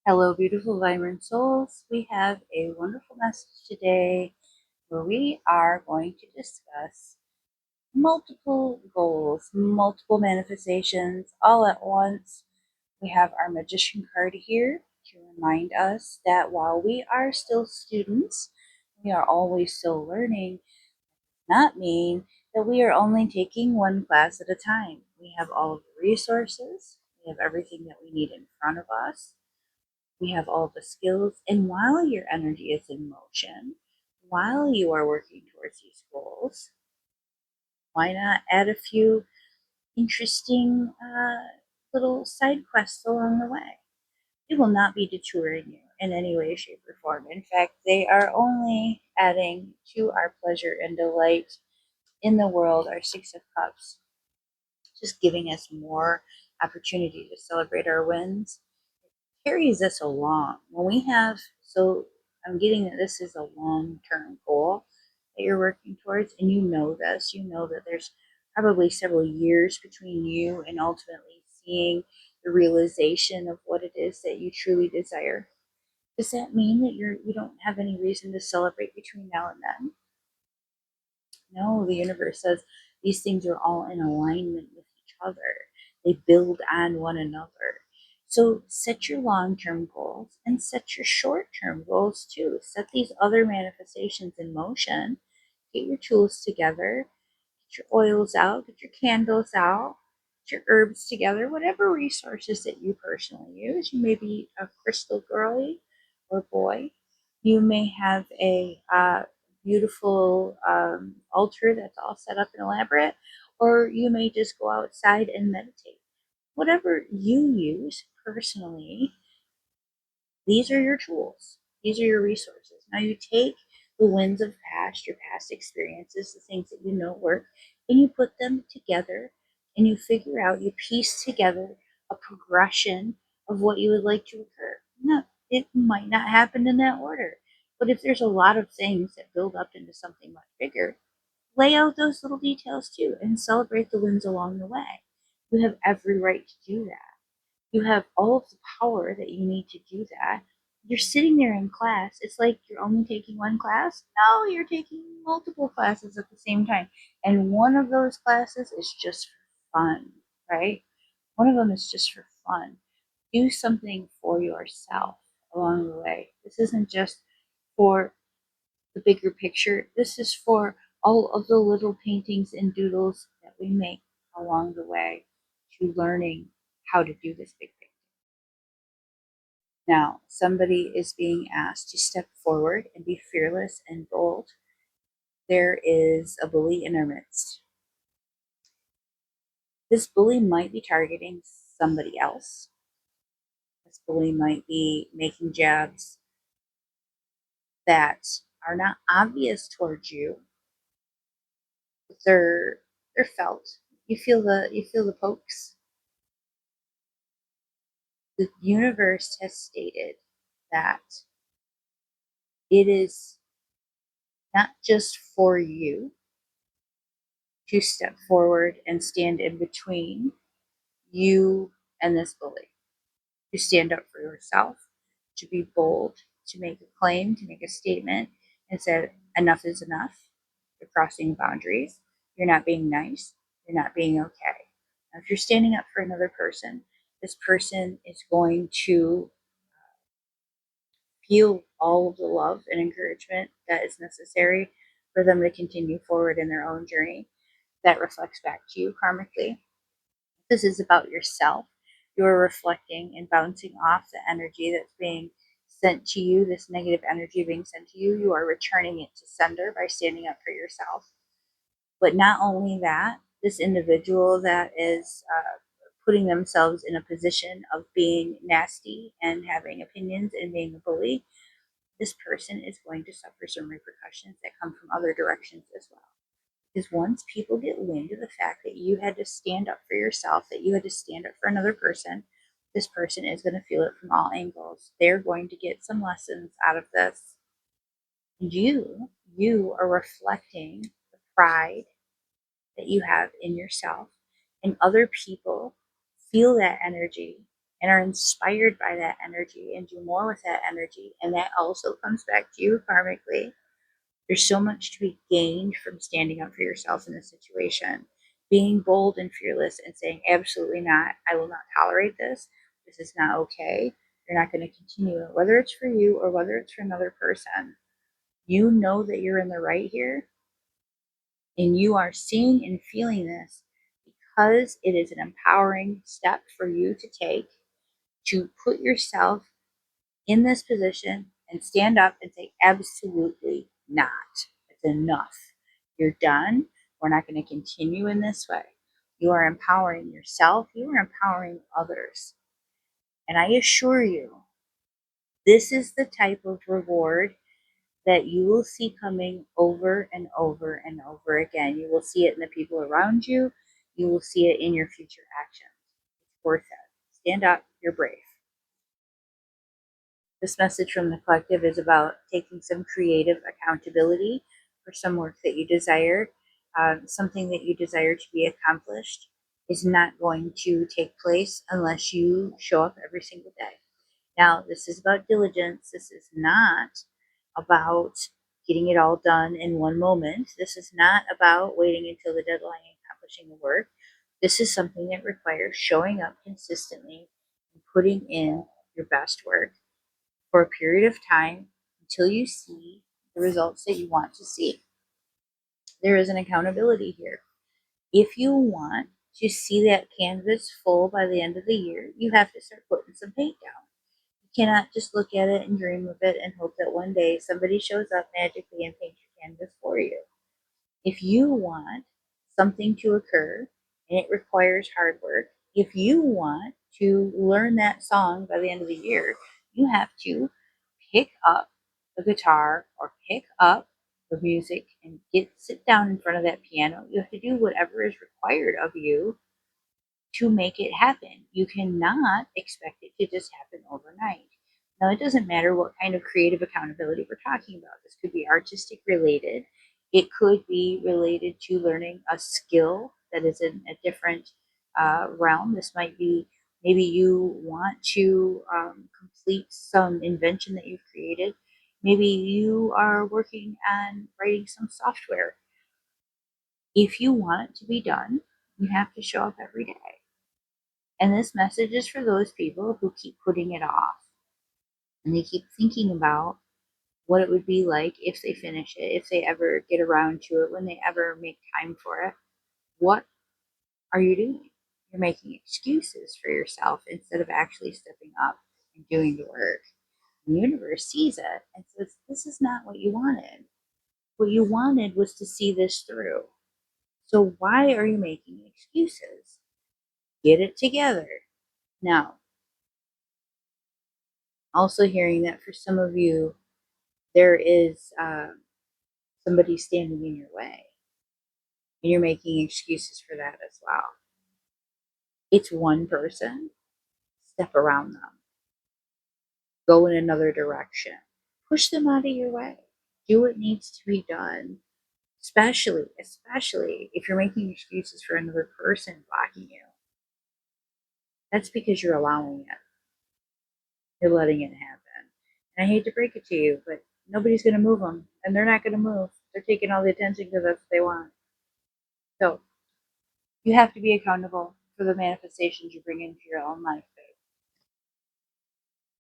Hello, beautiful, vibrant souls. We have a wonderful message today where we are going to discuss multiple goals, multiple manifestations all at once. We have our magician card here to remind us that while we are still students, we are always still learning. Not mean that we are only taking one class at a time. We have all of the resources, we have everything that we need in front of us. We have all the skills. And while your energy is in motion, while you are working towards these goals, why not add a few interesting little side quests along the way? It will not be detouring you in any way, shape, or form. In fact, they are only adding to our pleasure and delight in the world, our Six of Cups, just giving us more opportunity to celebrate our wins carries us along. When we have, so I'm getting that this is a long term goal that you're working towards, and you know this, you know that there's probably several years between you and ultimately seeing the realization of what it is that you truly desire. Does that mean that you don't have any reason to celebrate between now and then? No, the universe says these things are all in alignment with each other. They build on one another. So set your long term goals and set your short term goals too. Set these other manifestations in motion. Get your tools together, get your oils out, get your candles out, get your herbs together, whatever resources that you personally use. You may be a crystal girly or boy. You may have a beautiful altar that's all set up and elaborate, or you may just go outside and meditate. Whatever you use personally, these are your tools. These are your resources. Now you take the wins of past, your past experiences, the things that you know work, and you put them together and you figure out, you piece together a progression of what you would like to occur. No, it might not happen in that order. But if there's a lot of things that build up into something much bigger, lay out those little details too and celebrate the wins along the way. You have every right to do that. You have all of the power that you need to do that. You're sitting there in class. It's like you're only taking one class. No, you're taking multiple classes at the same time. And one of those classes is just for fun, right? One of them is just for fun. Do something for yourself along the way. This isn't just for the bigger picture. This is for all of the little paintings and doodles that we make along the way to learning how to do this big picture. Now, somebody is being asked to step forward and be fearless and bold. There is a bully in our midst. This bully might be targeting somebody else. This bully might be making jabs that are not obvious towards you, but they're felt. You feel the pokes. The universe has stated that it is not just for you to step forward and stand in between you and this bully, to stand up for yourself, to be bold, to make a claim, to make a statement, and say, enough is enough. You're crossing boundaries. You're not being nice. You're not being okay. Now, if you're standing up for another person, this person is going to feel all of the love and encouragement that is necessary for them to continue forward in their own journey. That reflects back to you karmically. This is about yourself. You're reflecting and bouncing off the energy that's being sent to you, this negative energy being sent to you. You are returning it to sender by standing up for yourself. But not only that, this individual that is putting themselves in a position of being nasty and having opinions and being a bully, this person is going to suffer some repercussions that come from other directions as well. Because once people get wind of the fact that you had to stand up for yourself, that you had to stand up for another person, this person is going to feel it from all angles. They're going to get some lessons out of this. And you are reflecting the pride that you have in yourself, and other people feel that energy and are inspired by that energy and do more with that energy. And that also comes back to you karmically. There's so much to be gained from standing up for yourself in this situation, being bold and fearless and saying, absolutely not, I will not tolerate this. This is not okay. You're not going to continue it, whether it's for you or whether it's for another person. You know that you're in the right here, and you are seeing and feeling this because it is an empowering step for you to take to put yourself in this position and stand up and say, absolutely not. It's enough. You're done. We're not going to continue in this way. You are empowering yourself, you are empowering others. And I assure you, this is the type of reward that you will see coming over and over and over again. You will see it in the people around you. You will see it in your future actions. It's worth it. Stand up. You're brave. This message from the collective is about taking some creative accountability for some work that you desire. Something that you desire to be accomplished is not going to take place unless you show up every single day. Now, this is about diligence. This is not about getting it all done in one moment. This is not about waiting until the deadline and accomplishing the work. This is something that requires showing up consistently and putting in your best work for a period of time until you see the results that you want to see. There is an accountability here. If you want to see that canvas full by the end of the year, you have to start putting some paint down. You cannot just look at it and dream of it and hope that one day somebody shows up magically and paints your canvas for you. If you want something to occur and it requires hard work, if you want to learn that song by the end of the year, you have to pick up the guitar or pick up the music and sit down in front of that piano. You have to do whatever is required of you to make it happen. You cannot expect it to just happen overnight. Now, it doesn't matter what kind of creative accountability we're talking about. This could be artistic related. It could be related to learning a skill that is in a different realm. This might be maybe you want to complete some invention that you've created. Maybe you are working on writing some software. If you want it to be done, you have to show up every day. And this message is for those people who keep putting it off and they keep thinking about what it would be like if they finish it, if they ever get around to it, when they ever make time for it. What are you doing? You're making excuses for yourself instead of actually stepping up and doing the work. The universe sees it and says, this is not what you wanted. What you wanted was to see this through. So why are you making excuses? Get it together. Now, also hearing that for some of you, there is somebody standing in your way, and you're making excuses for that as well. It's one person, step around them, go in another direction, push them out of your way, do what needs to be done, especially if you're making excuses for another person blocking you. That's because you're allowing it. You're letting it happen. And I hate to break it to you, but nobody's going to move them, and they're not going to move. They're taking all the attention because that's what they want. So you have to be accountable for the manifestations you bring into your own life.